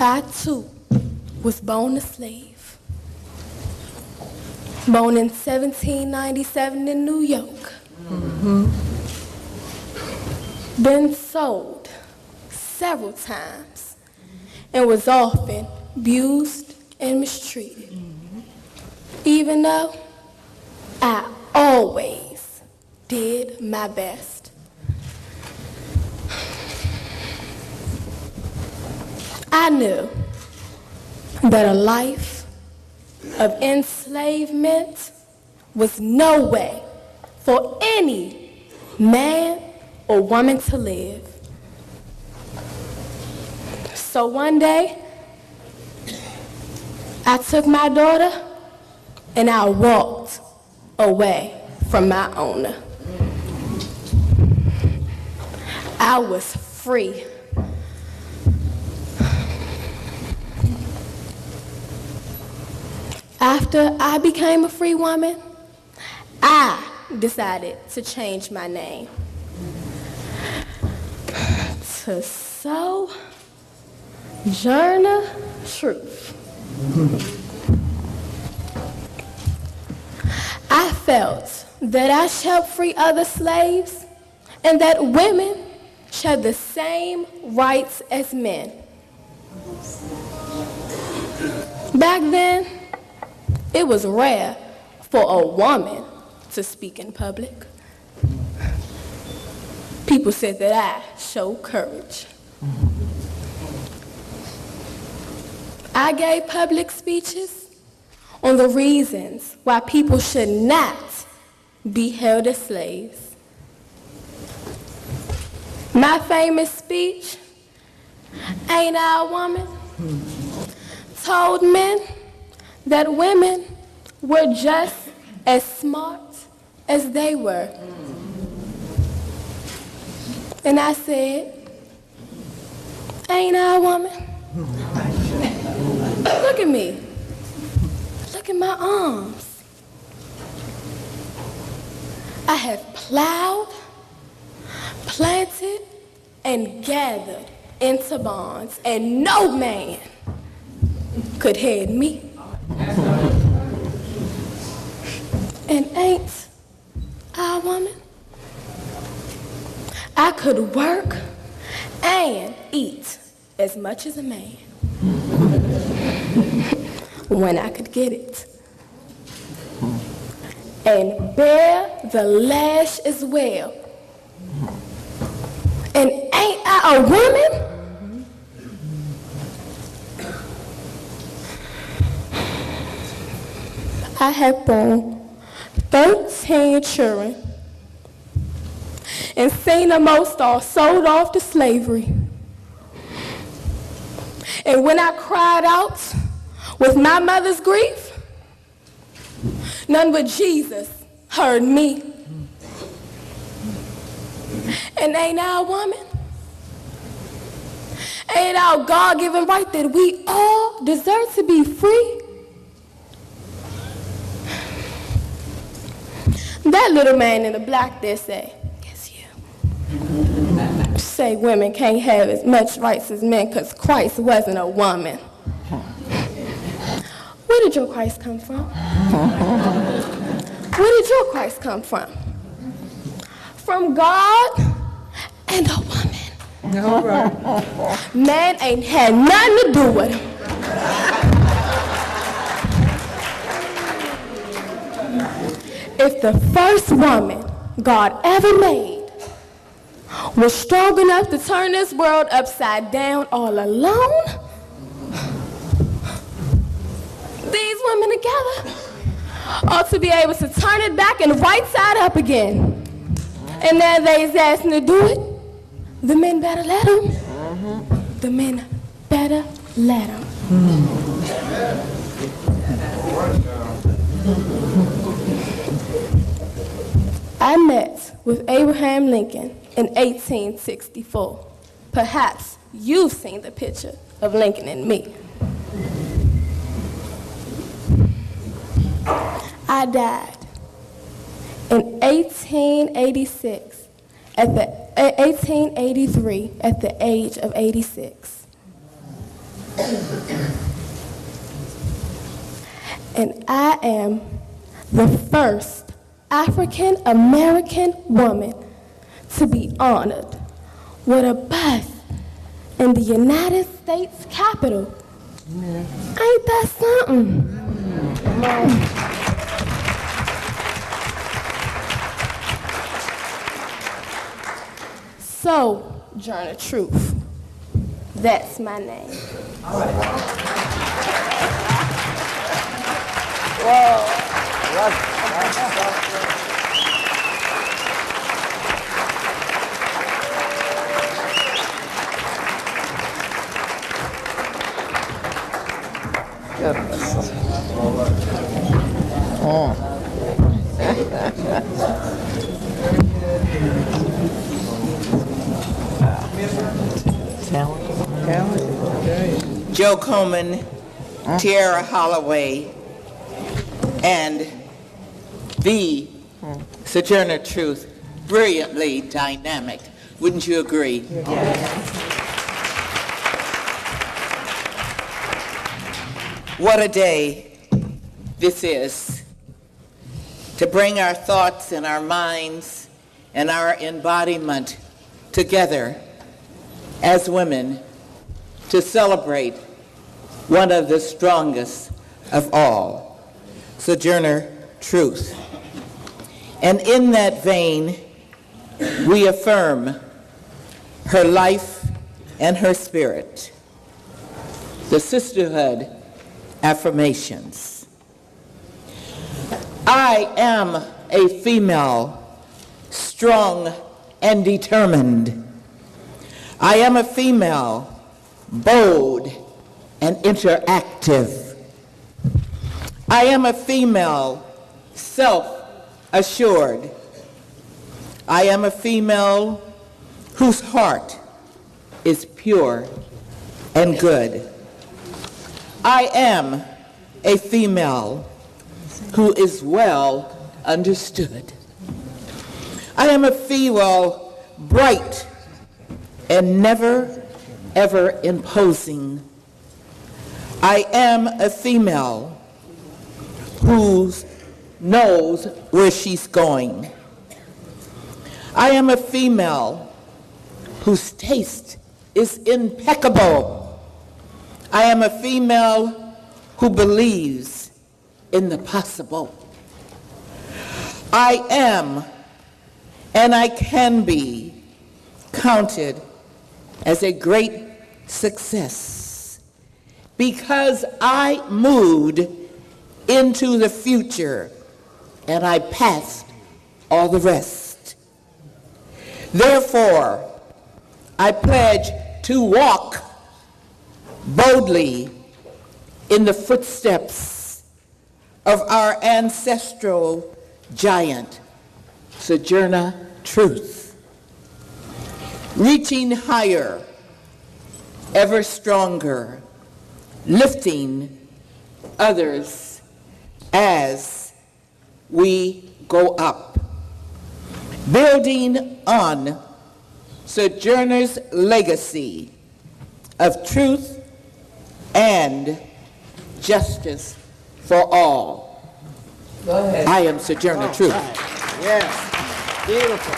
I, too, was born a slave. Born in 1797 in New York. Been sold several times and was often abused and mistreated. Even though I always did my best. I knew that a life of enslavement was no way for any man or woman to live. So one day, I took my daughter and I walked away from my owner. I was free. After I became a free woman, I decided to change my name to Sojourner Truth. I felt that I should help free other slaves and that women should have the same rights as men. Back then, it was rare for a woman to speak in public. People said that I showed courage. I gave public speeches on the reasons why people should not be held as slaves. My famous speech, "Ain't I a Woman?" told men that women were just as smart as they were. And I said, "Ain't I a woman?" Look at me. Look at my arms. I have plowed, planted, and gathered into bonds, and no man could head me. And ain't I a woman? I could work and eat as much as a man when I could get it. And bear the lash as well. And ain't I a woman? I have born 13 children and seen the most all sold off to slavery. And when I cried out with my mother's grief, none but Jesus heard me. And ain't I a woman? Ain't our God-given right that we all deserve to be free? That little man in the black there say, "Yes, you." Say women can't have as much rights as men because Christ wasn't a woman. Where did your Christ come from? Where did your Christ come from? From God and a woman. All right. Man ain't had nothing to do with him. If the first woman God ever made was strong enough to turn this world upside down all alone, these women together ought to be able to turn it back and right side up again. And now they's asking to do it. The men better let them. The men better let them. I met with Abraham Lincoln in 1864, perhaps you've seen the picture of Lincoln and me. I died in 1886 1883 at the age of 86. And I am the first African American woman to be honored with a bust in the United States Capitol. Ain't that something? Come on. Sojourner Truth. That's my name. All right. Whoa. Goodness. Oh. Joe Coleman, Tierra Holloway, and the Sojourner Truth, brilliantly dynamic. Wouldn't you agree? Yes. What a day this is to bring our thoughts and our minds and our embodiment together as women to celebrate one of the strongest of all, Sojourner Truth. And in that vein, we affirm her life and her spirit. The Sisterhood Affirmations. I am a female, strong and determined. I am a female, bold and interactive. I am a female, self-assured. I am a female whose heart is pure and good. I am a female who is well understood. I am a female, bright and never, ever imposing. I am a female who knows where she's going. I am a female whose taste is impeccable. I am a female who believes in the possible. I am, and I can be, counted as a great success because I moved into the future and I passed all the rest. Therefore, I pledge to walk boldly in the footsteps of our ancestral giant, Sojourner Truth, reaching higher, ever stronger, lifting others as we go up, building on Sojourner's legacy of truth and justice for all. Go ahead. I am Sojourner Truth. Right. Yes, beautiful.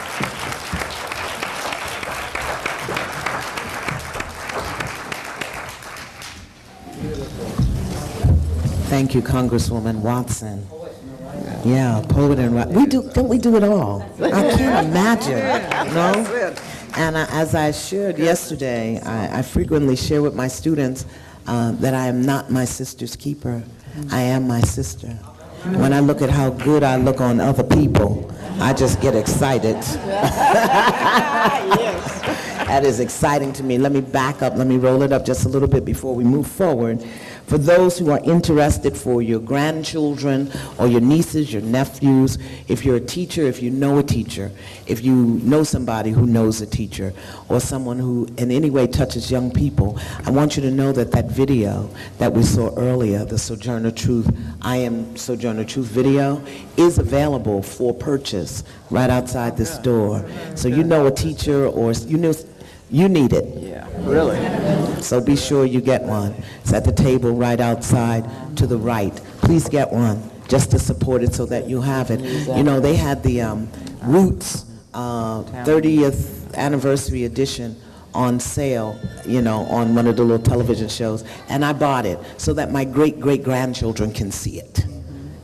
Thank you, Congresswoman Watson. Yeah, poet and writer. Don't we do it all? I can't imagine, no? And as I shared yesterday, I frequently share with my students that I am not my sister's keeper. I am my sister. When I look at how good I look on other people, I just get excited. That is exciting to me. Let me back up. Let me roll it up just a little bit before we move forward. For those who are interested, for your grandchildren or your nieces, your nephews, if you're a teacher, if you know a teacher, if you know somebody who knows a teacher, or someone who in any way touches young people, I want you to know that that video that we saw earlier, the Sojourner Truth, I Am Sojourner Truth video, is available for purchase right outside this door. So you know a teacher or you need it. Yeah, really. So be sure you get one. It's at the table right outside to the right. Please get one just to support it so that you have it. You know, they had the Roots 30th anniversary edition on sale, you know, on one of the little television shows, and I bought it so that my great-great-grandchildren can see it,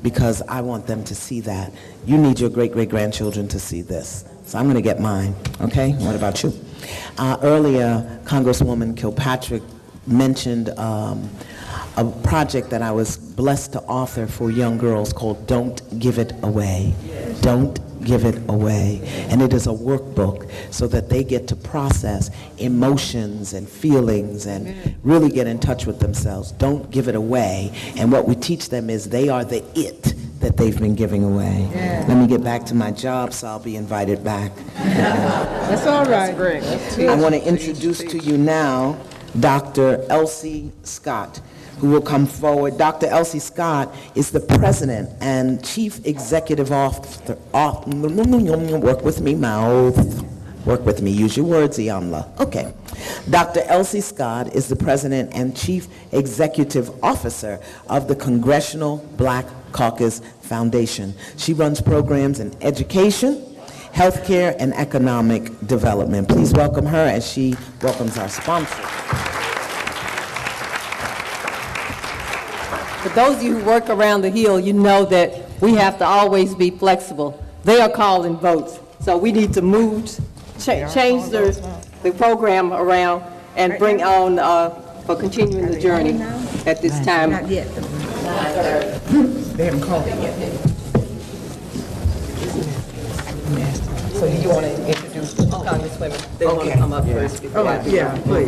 because I want them to see that. You need your great-great-grandchildren to see this. So I'm going to get mine, okay? What about you? Earlier, Congresswoman Kilpatrick mentioned a project that I was blessed to author for young girls called Don't Give It Away. Don't Give It Away. And it is a workbook so that they get to process emotions and feelings and really get in touch with themselves. Don't give it away. And what we teach them is they are the it that they've been giving away. Yeah. Let me get back to my job so I'll be invited back. That's all right. I want to introduce to you now Dr. Elsie Scott, who will come forward. Dr. Elsie Scott is the President and Chief Executive Officer. Work with me, mouth. Work with me. Use your words, Iamla. Okay. Dr. Elsie Scott is the President and Chief Executive Officer of the Congressional Black Caucus Foundation. She runs programs in education, healthcare, and economic development. Please welcome her as she welcomes our sponsor. For those of you who work around the Hill, you know that we have to always be flexible. They are calling votes, so we need to move, change the program around and bring on for continuing the journey at this time. Not yet. They haven't called it yet. So you want to introduce the Congresswomen? They want to come up first. Yeah, please.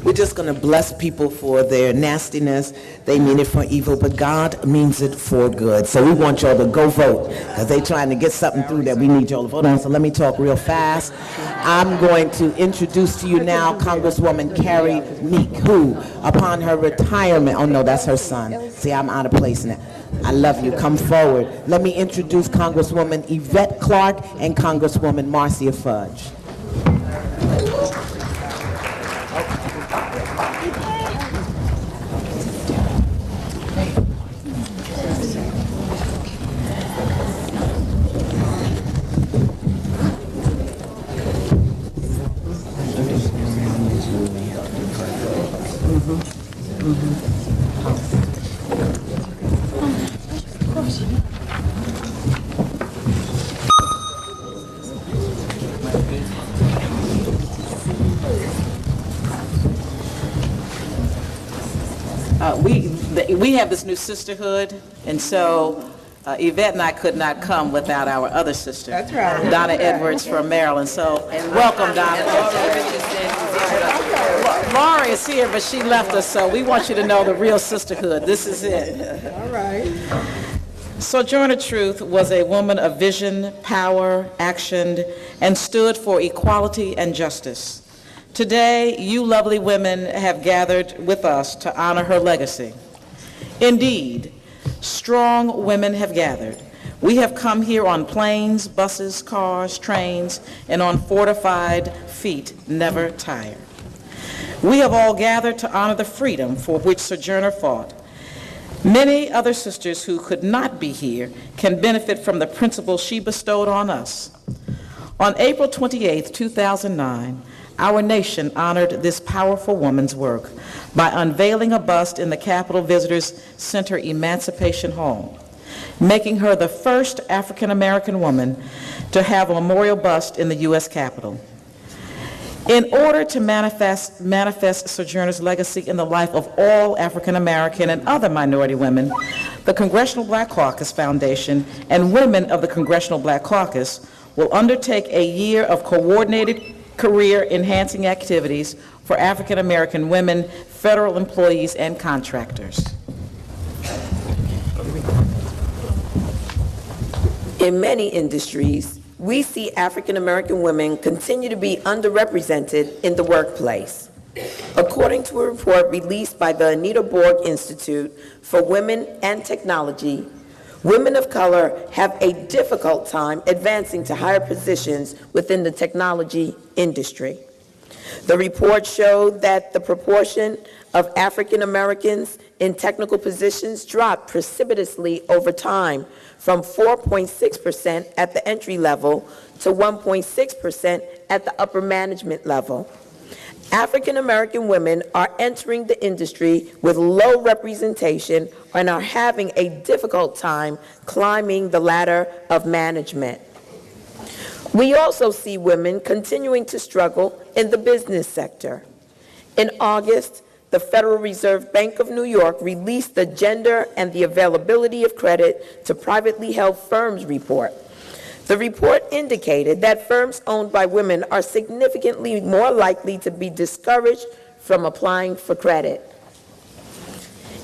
We're just going to bless people for their nastiness. They mean it for evil, but God means it for good. So we want y'all to go vote, because they're trying to get something through that we need y'all to vote on. So let me talk real fast. I'm going to introduce to you now Congresswoman Carrie Meek, who, upon her retirement, oh no, that's her son. See, I'm out of place now. I love you. Come forward. Let me introduce Congresswoman Yvette Clarke and Congresswoman Marcia Fudge. We have this new sisterhood, and so Yvette and I could not come without our other sister. That's right. Donna Edwards from Maryland. So welcome, Donna. Laura is here, but she left us, so we want you to know the real sisterhood. This is it. All right. Sojourner Truth was a woman of vision, power, action, and stood for equality and justice. Today, you lovely women have gathered with us to honor her legacy. Indeed, strong women have gathered. We have come here on planes, buses, cars, trains, and on fortified feet, never tired. We have all gathered to honor the freedom for which Sojourner fought. Many other sisters who could not be here can benefit from the principles she bestowed on us. On April 28, 2009, our nation honored this powerful woman's work by unveiling a bust in the Capitol Visitors Center Emancipation Hall, making her the first African-American woman to have a memorial bust in the U.S. Capitol. In order to manifest Sojourner's legacy in the life of all African-American and other minority women, the Congressional Black Caucus Foundation and women of the Congressional Black Caucus will undertake a year of coordinated career-enhancing activities for African American women, federal employees, and contractors. In many industries, we see African American women continue to be underrepresented in the workplace. According to a report released by the Anita Borg Institute for Women and Technology, women of color have a difficult time advancing to higher positions within the technology industry. The report showed that the proportion of African Americans in technical positions dropped precipitously over time, from 4.6% at the entry level to 1.6% at the upper management level. African American women are entering the industry with low representation and are having a difficult time climbing the ladder of management. We also see women continuing to struggle in the business sector. In August, the Federal Reserve Bank of New York released the Gender and the Availability of Credit to Privately Held Firms report. The report indicated that firms owned by women are significantly more likely to be discouraged from applying for credit.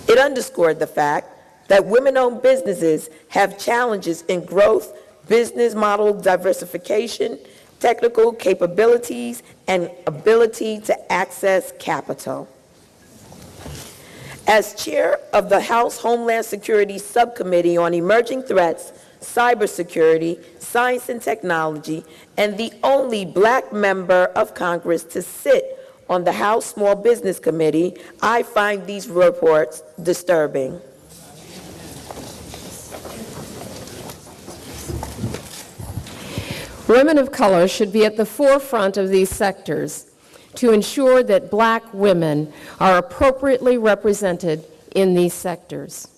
It underscored the fact that women-owned businesses have challenges in growth, business model diversification, technical capabilities, and ability to access capital. As chair of the House Homeland Security Subcommittee on Emerging Threats, Cybersecurity, Science and Technology, and the only Black member of Congress to sit on the House Small Business Committee, I find these reports disturbing. Women of color should be at the forefront of these sectors to ensure that Black women are appropriately represented in these sectors.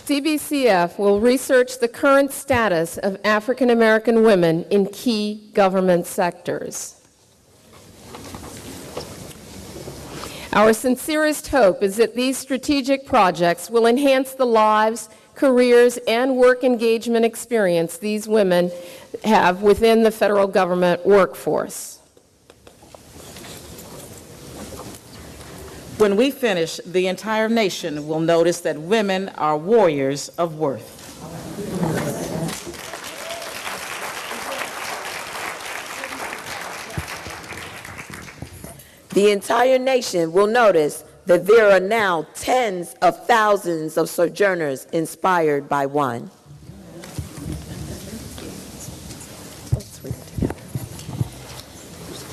CBCF will research the current status of African American women in key government sectors. Our sincerest hope is that these strategic projects will enhance the lives, careers, and work engagement experience these women have within the federal government workforce. When we finish, the entire nation will notice that women are warriors of worth. The entire nation will notice that there are now tens of thousands of Sojourners inspired by one.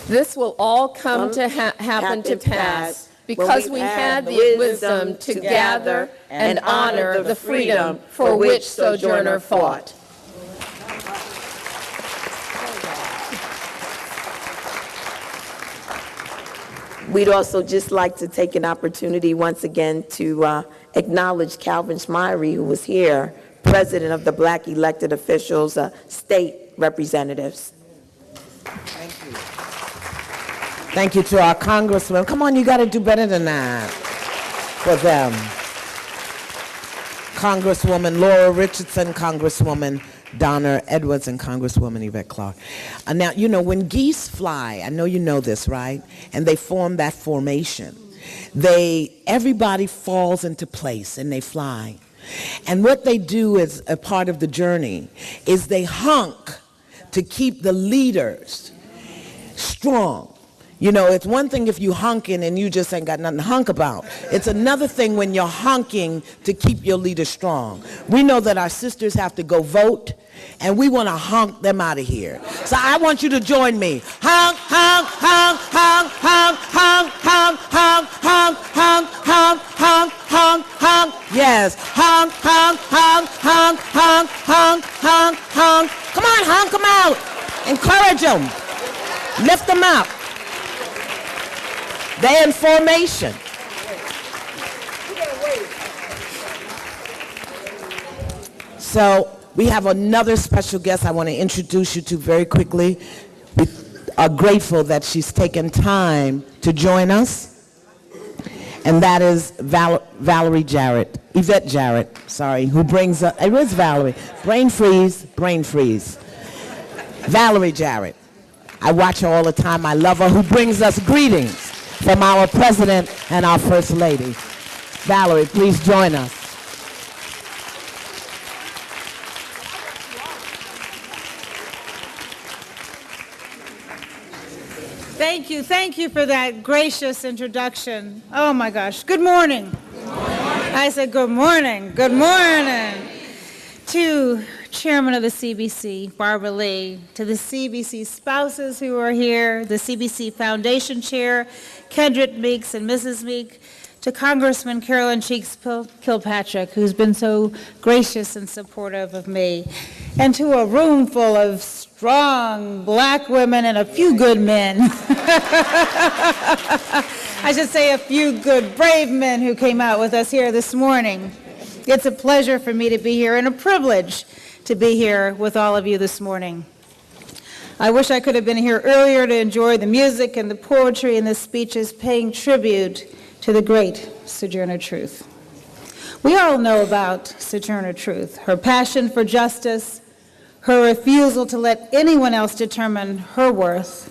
This will all come to happen to pass because we had the wisdom to gather and honor the freedom for which Sojourner fought. We'd also just like to take an opportunity once again to acknowledge Calvin Schmiery, who was here, president of the Black elected officials, state representatives. Thank you. Thank you to our congresswomen. Come on, you got to do better than that for them. Congresswoman Laura Richardson, Congresswoman Donna Edwards, and Congresswoman Yvette Clarke. Now, you know, when geese fly, I know you know this, right? And they form that formation. Everybody falls into place and they fly. And what they do as a part of the journey is they honk to keep the leaders strong. You know, it's one thing if you honking and you just ain't got nothing to honk about. It's another thing when you're honking to keep your leaders strong. We know that our sisters have to go vote, and we want to honk them out of here. So I want you to join me. Honk, honk, honk, honk, honk, honk, honk, honk, honk, honk, honk, honk, honk, honk. Yes, honk, honk, honk, honk, honk, honk, honk, honk. Come on, honk them out. Encourage them. Lift them up. They're in formation. So we have another special guest I want to introduce you to very quickly. We are grateful that she's taken time to join us. And that is Valerie Jarrett, Yvette Jarrett, sorry, who brings up, it was Valerie, brain freeze. Valerie Jarrett. I watch her all the time. I love her, who brings us greetings from our President and our First Lady. Valerie, please join us. Thank you for that gracious introduction. Oh my gosh, good morning. Good morning. I said good morning, good morning. To Chairman of the CBC, Barbara Lee, to the CBC spouses who are here, the CBC Foundation Chair, Kendrick Meeks and Mrs. Meek, to Congressman Carolyn Cheeks Kilpatrick, who's been so gracious and supportive of me, and to a room full of strong black women and a few good men. I should say a few good, brave men who came out with us here this morning. It's a pleasure for me to be here and a privilege to be here with all of you this morning. I wish I could have been here earlier to enjoy the music and the poetry and the speeches paying tribute to the great Sojourner Truth. We all know about Sojourner Truth, her passion for justice, her refusal to let anyone else determine her worth,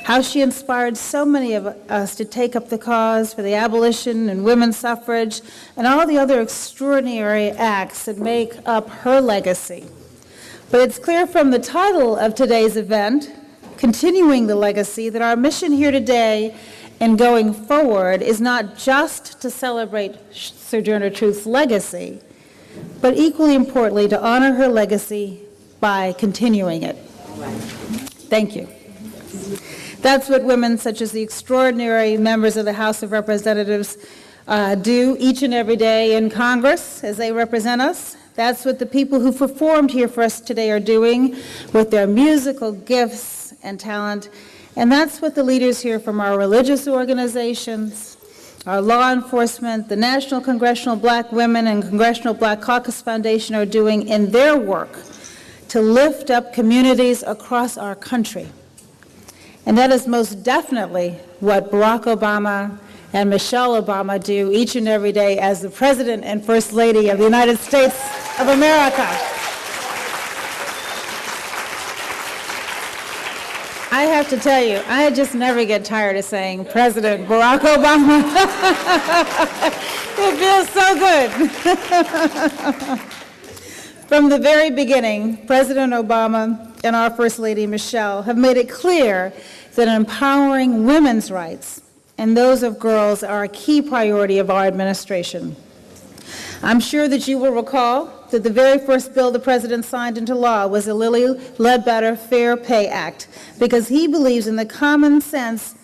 how she inspired so many of us to take up the cause for the abolition and women's suffrage and all the other extraordinary acts that make up her legacy. But it's clear from the title of today's event, Continuing the Legacy, that our mission here today and going forward is not just to celebrate Sojourner Truth's legacy, but equally importantly, to honor her legacy by continuing it. Thank you. That's what women such as the extraordinary members of the House of Representatives do each and every day in Congress as they represent us. That's what the people who performed here for us today are doing with their musical gifts and talent. And that's what the leaders here from our religious organizations, our law enforcement, the National Congressional Black Women and Congressional Black Caucus Foundation are doing in their work to lift up communities across our country. And that is most definitely what Barack Obama and Michelle Obama do each and every day as the President and First Lady of the United States of America. I have to tell you, I just never get tired of saying President Barack Obama. It feels so good. From the very beginning, President Obama and our First Lady Michelle have made it clear that empowering women's rights and those of girls are a key priority of our administration. I'm sure that you will recall that the very first bill the President signed into law was the Lilly Ledbetter Fair Pay Act, because he believes in the common sense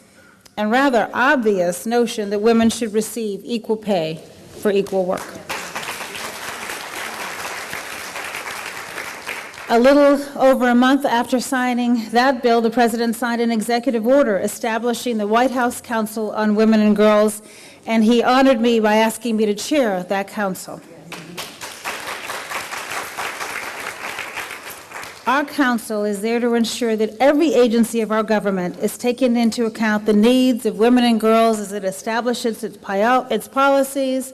and rather obvious notion that women should receive equal pay for equal work. A little over a month after signing that bill, the President signed an executive order establishing the White House Council on Women and Girls, and he honored me by asking me to chair that council. Our council is there to ensure that every agency of our government is taking into account the needs of women and girls as it establishes its policies,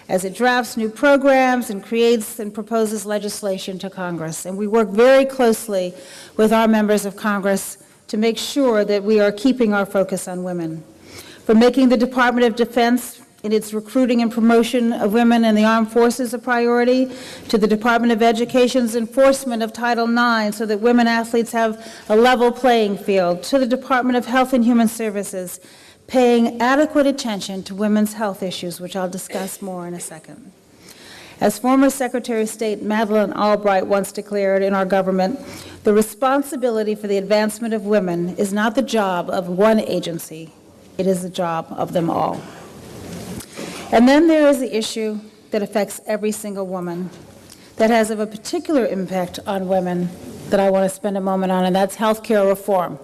as it drafts new programs and creates and proposes legislation to Congress. And we work very closely with our members of Congress to make sure that we are keeping our focus on women. From making the Department of Defense in its recruiting and promotion of women in the armed forces a priority, to the Department of Education's enforcement of Title IX so that women athletes have a level playing field, to the Department of Health and Human Services, paying adequate attention to women's health issues, which I'll discuss more in a second. As former Secretary of State Madeleine Albright once declared in our government, the responsibility for the advancement of women is not the job of one agency, it is the job of them all. And then there is the issue that affects every single woman, that has a particular impact on women that I want to spend a moment on, and that's health care reform.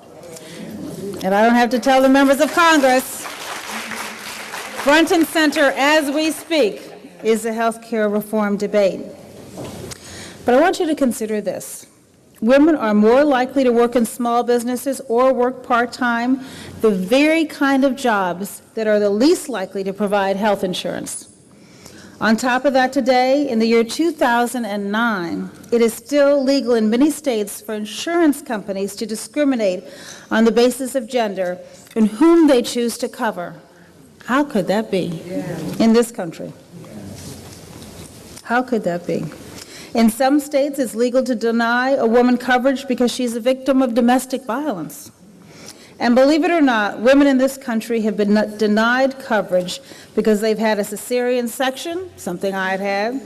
And I don't have to tell the members of Congress, front and center as we speak is the health care reform debate. But I want you to consider this. Women are more likely to work in small businesses or work part-time, the very kind of jobs that are the least likely to provide health insurance. On top of that, today, in the year 2009, it is still legal in many states for insurance companies to discriminate on the basis of gender in whom they choose to cover. How could that be in this country? How could that be? In some states, it's legal to deny a woman coverage because she's a victim of domestic violence. And believe it or not, women in this country have been denied coverage because they've had a cesarean section, something I had,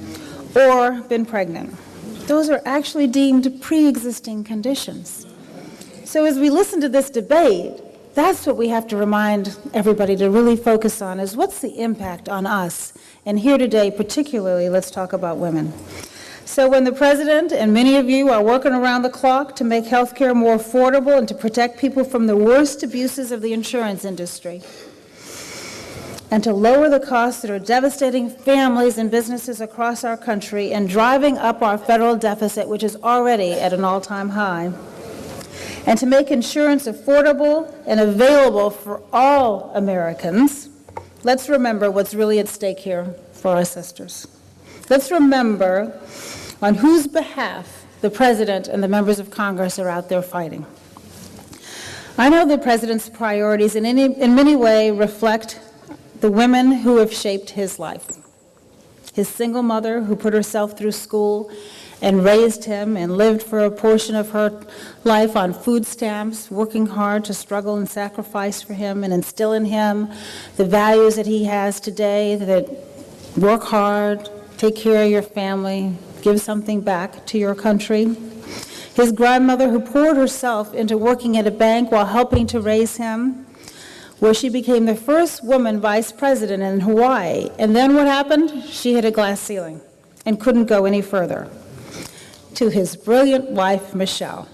or been pregnant. Those are actually deemed pre-existing conditions. So as we listen to this debate, that's what we have to remind everybody to really focus on, is what's the impact on us? And here today, particularly, let's talk about women. So when the President and many of you are working around the clock to make health care more affordable and to protect people from the worst abuses of the insurance industry, and to lower the costs that are devastating families and businesses across our country and driving up our federal deficit, which is already at an all-time high, and to make insurance affordable and available for all Americans, let's remember what's really at stake here for our sisters. Let's remember on whose behalf the President and the members of Congress are out there fighting. I know the President's priorities in many ways reflect the women who have shaped his life. His single mother who put herself through school and raised him and lived for a portion of her life on food stamps, working hard to struggle and sacrifice for him and instill in him the values that he has today, that work hard, take care of your family, give something back to your country. His grandmother who poured herself into working at a bank while helping to raise him, where she became the first woman vice president in Hawaii. And then what happened? She hit a glass ceiling and couldn't go any further. To his brilliant wife, Michelle.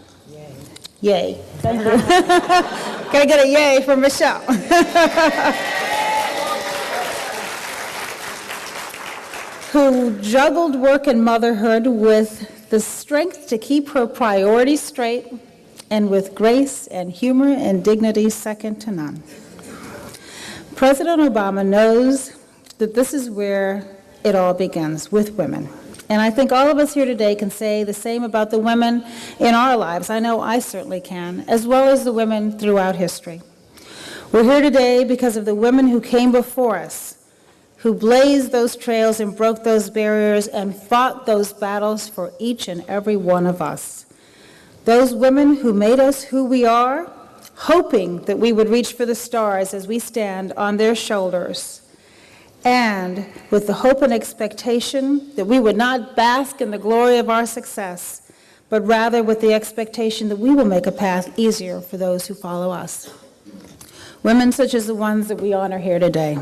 Yay. Thank you. Gotta get a yay from Michelle. Who juggled work and motherhood with the strength to keep her priorities straight and with grace and humor and dignity second to none. President Obama knows that this is where it all begins, with women. And I think all of us here today can say the same about the women in our lives. I know I certainly can, as well as the women throughout history. We're here today because of the women who came before us, who blazed those trails and broke those barriers and fought those battles for each and every one of us. Those women who made us who we are, hoping that we would reach for the stars as we stand on their shoulders, and with the hope and expectation that we would not bask in the glory of our success, but rather with the expectation that we will make a path easier for those who follow us. Women such as the ones that we honor here today.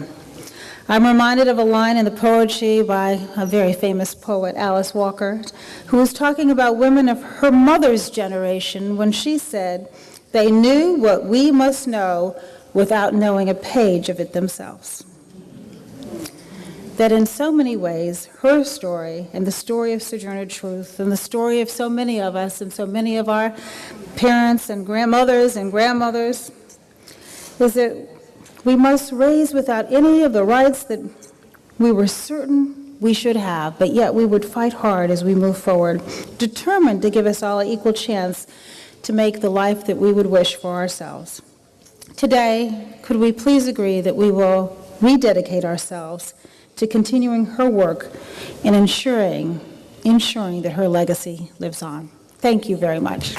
I'm reminded of a line in the poetry by a very famous poet, Alice Walker, who was talking about women of her mother's generation when she said, "They knew what we must know without knowing a page of it themselves." That in so many ways, her story and the story of Sojourner Truth and the story of so many of us and so many of our parents and grandmothers is that we must raise without any of the rights that we were certain we should have, but yet we would fight hard as we move forward, determined to give us all an equal chance to make the life that we would wish for ourselves. Today, could we please agree that we will rededicate ourselves to continuing her work and ensuring that her legacy lives on. Thank you very much.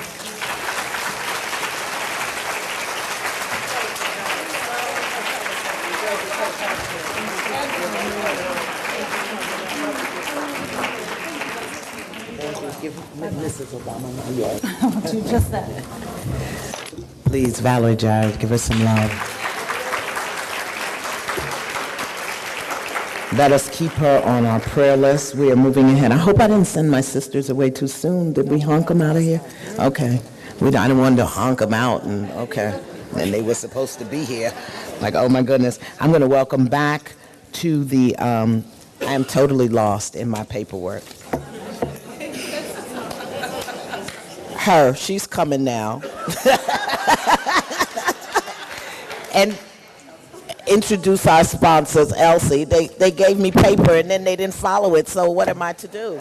Mrs. Obama, yes. I'll do just that. Please, Valerie Jarrett, give her some love. Let us keep her on our prayer list. We are moving ahead. I hope I didn't send my sisters away too soon. Did we honk them out of here? Okay. I didn't want to honk them out, and okay. And they were supposed to be here. Like, oh my goodness. I'm going to welcome back to the, I am totally lost in my paperwork. Her, she's coming now. And introduce our sponsors, Elsie. They gave me paper and then they didn't follow it, so what am I to do?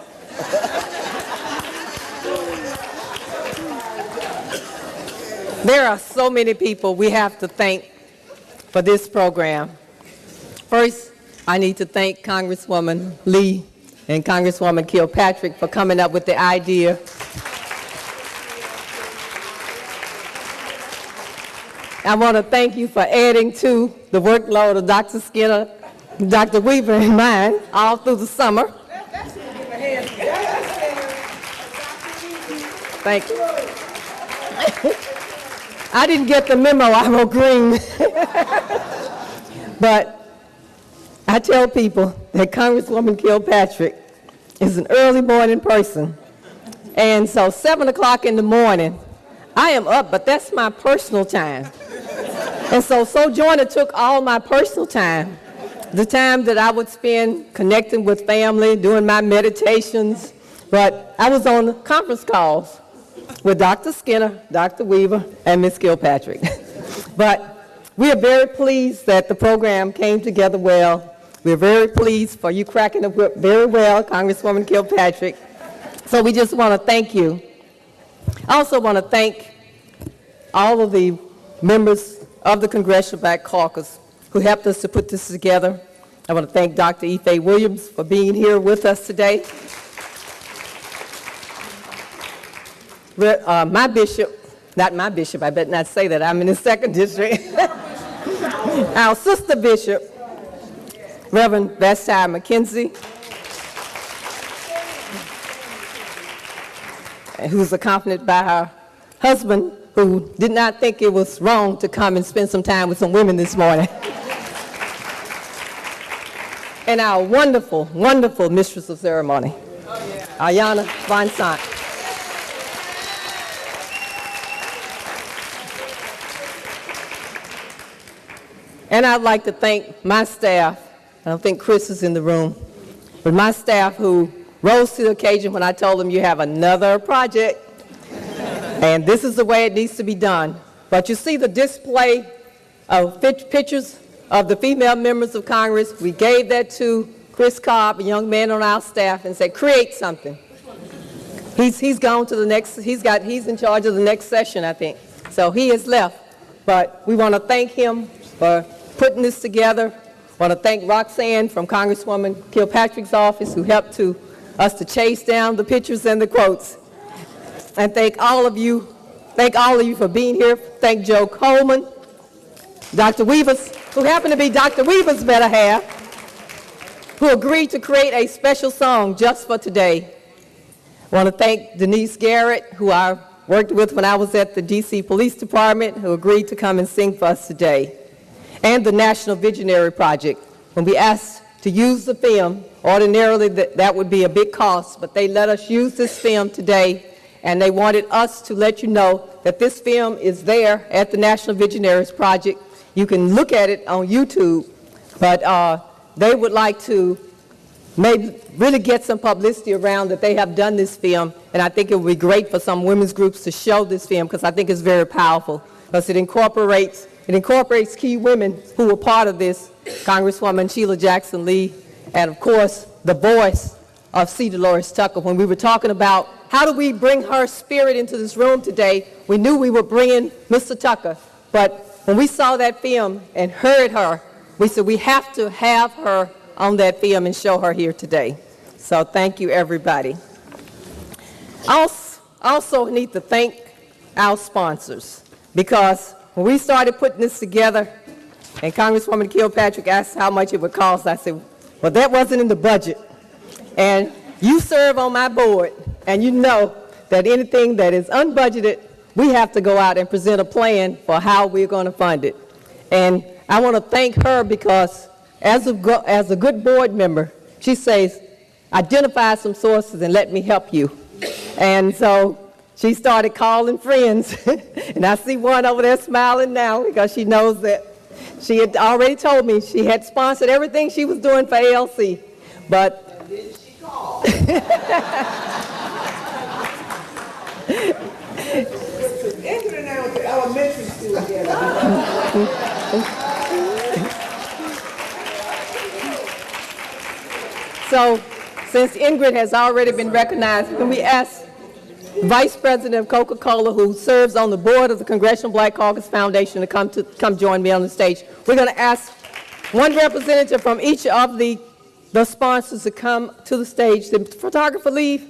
There are so many people we have to thank for this program. First, I need to thank Congresswoman Lee and Congresswoman Kilpatrick for coming up with the idea. I want to thank you for adding to the workload of Dr. Skinner, Dr. Weaver, and mine all through the summer. Thank you. I didn't get the memo, I wrote green. But I tell people that Congresswoman Kilpatrick is an early morning person. And so 7 o'clock in the morning, I am up, but that's my personal time. And so Sojourner took all my personal time, the time that I would spend connecting with family, doing my meditations, but I was on conference calls with Dr. Skinner, Dr. Weaver, and Ms. Kilpatrick. But we are very pleased that the program came together well. We're very pleased for you cracking the whip very well, Congresswoman Kilpatrick. So we just want to thank you. I also want to thank all of the members of the Congressional Black Caucus who helped us to put this together. I want to thank Dr. Ife Williams for being here with us today. My bishop, not my bishop, I better not say that, I'm in the 2nd district. Our sister bishop, Reverend Vashti McKenzie, who's accompanied by her husband, who did not think it was wrong to come and spend some time with some women this morning. And our wonderful, wonderful mistress of ceremony, Ayana Von Sant. And I'd like to thank my staff. I don't think Chris is in the room, but my staff who rose to the occasion when I told them you have another project, and this is the way it needs to be done. But you see the display of pictures of the female members of Congress. We gave that to Chris Cobb, a young man on our staff, and said, create something. He's gone to the next, he's in charge of the next session, I think. So he has left. But we want to thank him for putting this together. I want to thank Roxanne from Congresswoman Kilpatrick's office who helped us to chase down the pictures and the quotes. And thank all of you for being here. Thank Joe Coleman, Dr. Weaver's, who happened to be Dr. Weaver's better half, who agreed to create a special song just for today. I want to thank Denise Garrett, who I worked with when I was at the DC Police Department, who agreed to come and sing for us today. And the National Visionary Project. When we asked to use the film, ordinarily that would be a big cost, but they let us use this film today, and they wanted us to let you know that this film is there at the National Visionaries Project. You can look at it on YouTube, but they would like to maybe really get some publicity around that they have done this film, and I think it would be great for some women's groups to show this film because I think it's very powerful, because it incorporates key women who were part of this, Congresswoman Sheila Jackson Lee, and of course, the voice of C. Dolores Tucker. When we were talking about how do we bring her spirit into this room today, we knew we were bringing Mr. Tucker, but when we saw that film and heard her, we said we have to have her on that film and show her here today. So thank you, everybody. I also need to thank our sponsors, because when we started putting this together, and Congresswoman Kilpatrick asked how much it would cost, I said, well, that wasn't in the budget. And you serve on my board, and you know that anything that is unbudgeted, we have to go out and present a plan for how we're going to fund it. And I want to thank her because as a good board member, she says, identify some sources and let me help you. And so she started calling friends, and I see one over there smiling now because she knows that she had already told me she had sponsored everything she was doing for ALC. But and then she called. Entering out the elementary school together. So, since Ingrid has already been recognized, can we ask Vice President of Coca-Cola, who serves on the board of the Congressional Black Caucus Foundation, to come join me on the stage? We're going to ask one representative from each of the sponsors to come to the stage. The photographer leave?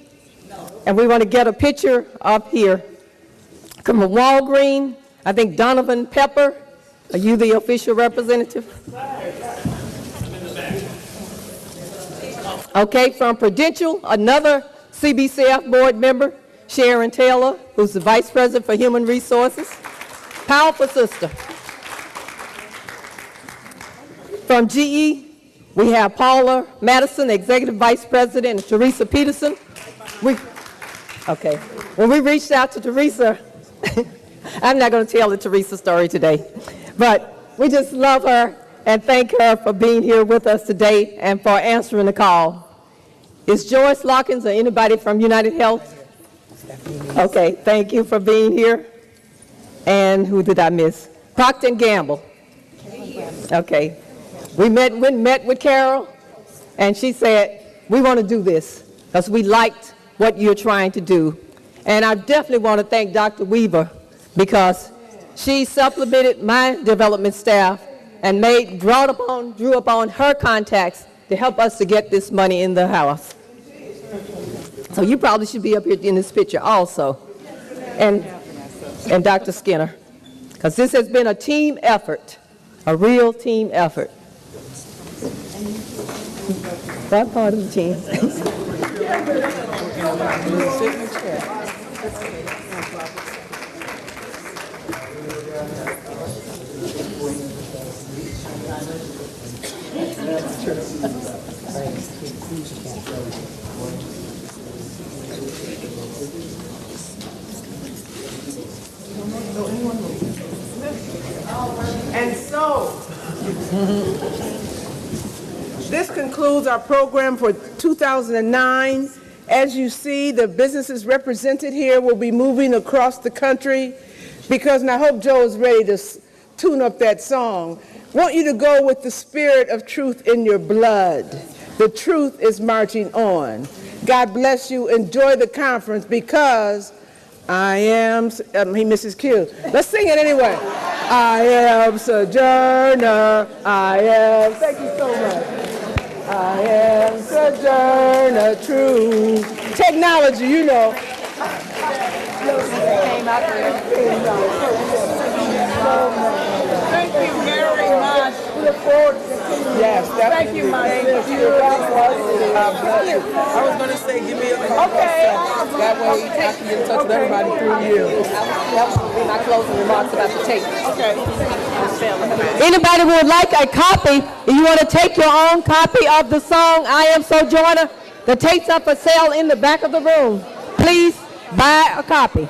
And we want to get a picture up here. Come from Walgreen, I think Donovan Pepper. Are you the official representative? Okay, from Prudential, another CBCF board member, Sharon Taylor, who's the Vice President for Human Resources. Powerful sister. From GE, we have Paula Madison, Executive Vice President, and Teresa Peterson. When we reached out to Teresa, I'm not going to tell the Teresa story today, but we just love her and thank her for being here with us today and for answering the call. Is Joyce Lockins or anybody from United Health? Okay, thank you for being here. And who did I miss? Procter & Gamble. Okay. We met with Carol, and she said, we want to do this because we liked what you're trying to do. And I definitely want to thank Dr. Weaver because she supplemented my development staff and drew upon her contacts to help us to get this money in the house. So you probably should be up here in this picture also. And Dr. Skinner, because this has been a team effort, a real team effort. What part of the team? And so, this concludes our program for 2009. As you see, the businesses represented here will be moving across the country because, and I hope Joe is ready to tune up that song. I want you to go with the spirit of truth in your blood. The truth is marching on. God bless you. Enjoy the conference because I am, he misses Q. Let's sing it anyway. I am Sojourner. I am, thank you so much. I am Sojourner true. Technology, you know. Thank you very much. Yes, Thank you, my sister. I was going to say, give me a call. Okay. That way I can get in touch with everybody through you. That will be my closing remarks about the tape. Okay. Anybody who would like a copy, if you want to take your own copy of the song, I Am Sojourner, the tapes are for sale in the back of the room. Please buy a copy.